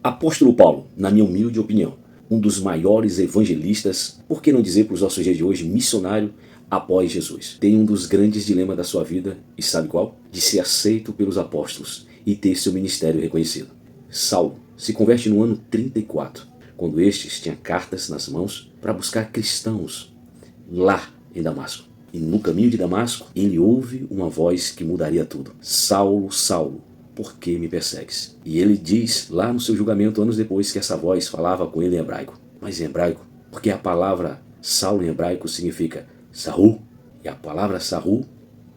Apóstolo Paulo, na minha humilde opinião, um dos maiores evangelistas, por que não dizer para os nossos dias de hoje, missionário após Jesus. Tem um dos grandes dilemas da sua vida, e sabe qual? De ser aceito pelos apóstolos e ter seu ministério reconhecido. Saulo se converte no ano 34, quando estes tinham cartas nas mãos para buscar cristãos lá em Damasco. E no caminho de Damasco, ele ouve uma voz que mudaria tudo. Saulo, Saulo, por que me persegues? E ele diz lá no seu julgamento, anos depois, que essa voz falava com ele em hebraico. Mas em hebraico, porque a palavra Saulo em hebraico significa Saul, e a palavra Saul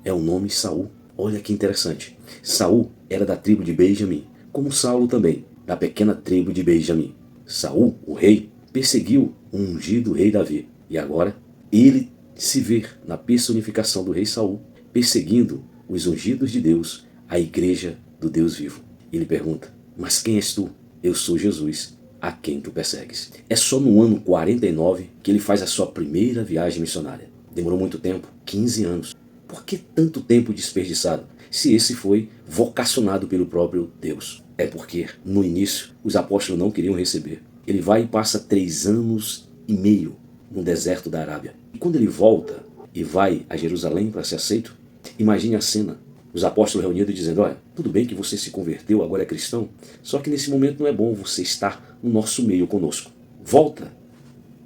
é o nome Saul. Olha que interessante. Saul era da tribo de Benjamim, como Saulo também, da pequena tribo de Benjamim. Saul, o rei, perseguiu o ungido rei Davi, e agora ele se vê na personificação do rei Saul, perseguindo os ungidos de Deus, a igreja do Deus vivo. Ele pergunta, mas quem és tu? Eu sou Jesus, a quem tu persegues. É só no ano 49 que ele faz a sua primeira viagem missionária. Demorou muito tempo, 15 anos. Por que tanto tempo desperdiçado, se esse foi vocacionado pelo próprio Deus? É porque, no início, os apóstolos não queriam receber. Ele vai e passa 3 anos e meio no deserto da Arábia. E quando ele volta e vai a Jerusalém para ser aceito, imagine a cena. Os apóstolos reunidos dizendo, olha, tudo bem que você se converteu, agora é cristão, só que nesse momento não é bom você estar no nosso meio conosco. Volta,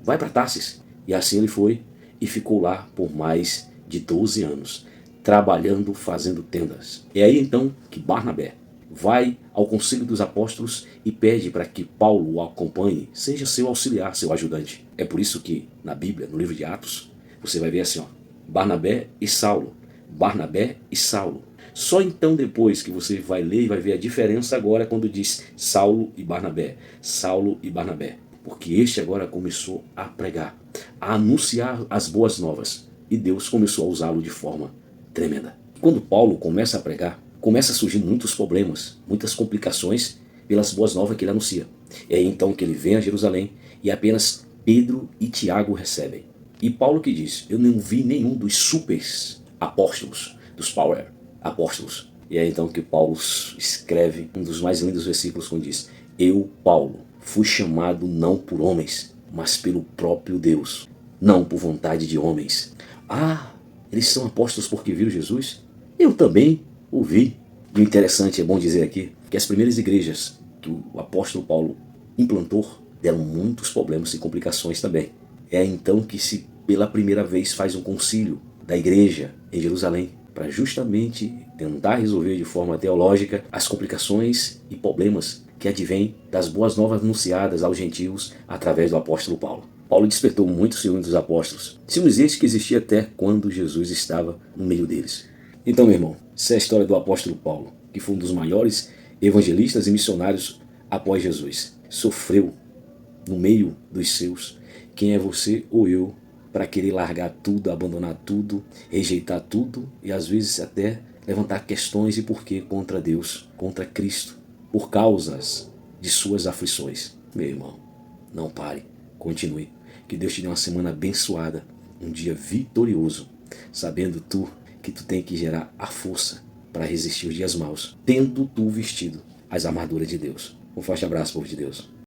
vai para Tarsis. E assim ele foi e ficou lá por mais de 12 anos, trabalhando, fazendo tendas. É aí então que Barnabé vai ao conselho dos apóstolos e pede para que Paulo o acompanhe, seja seu auxiliar, seu ajudante. É por isso que na Bíblia, no livro de Atos, você vai ver assim, ó, Barnabé e Saulo, Barnabé e Saulo. Só então depois que você vai ler e vai ver a diferença agora quando diz Saulo e Barnabé, Saulo e Barnabé. Porque este agora começou a pregar, a anunciar as boas novas. E Deus começou a usá-lo de forma tremenda. Quando Paulo começa a pregar, começa a surgir muitos problemas, muitas complicações pelas boas novas que ele anuncia. É aí então que ele vem a Jerusalém e apenas Pedro e Tiago recebem. E Paulo que diz, eu não vi nenhum dos super apóstolos, dos power apóstolos. E é então que Paulo escreve um dos mais lindos versículos quando diz, eu, Paulo, fui chamado não por homens, mas pelo próprio Deus, não por vontade de homens. Ah, eles são apóstolos porque viram Jesus? Eu também o vi. E o interessante, é bom dizer aqui, que as primeiras igrejas que o apóstolo Paulo implantou deram muitos problemas e complicações também. É então que se pela primeira vez faz um concílio da igreja em Jerusalém, para justamente tentar resolver de forma teológica as complicações e problemas que advêm das boas novas anunciadas aos gentios através do apóstolo Paulo. Paulo despertou muitos ciúmes dos apóstolos, ciúmes este que existia até quando Jesus estava no meio deles. Então, meu irmão, essa é a história do apóstolo Paulo, que foi um dos maiores evangelistas e missionários após Jesus. Sofreu no meio dos seus. Quem é você ou eu para querer largar tudo, abandonar tudo, rejeitar tudo e às vezes até levantar questões e porquê contra Deus, contra Cristo, por causas de suas aflições? Meu irmão, não pare, continue. Que Deus te dê uma semana abençoada, um dia vitorioso, sabendo que tu tem que gerar a força para resistir os dias maus, tendo tu vestido as armaduras de Deus. Um forte abraço, povo de Deus.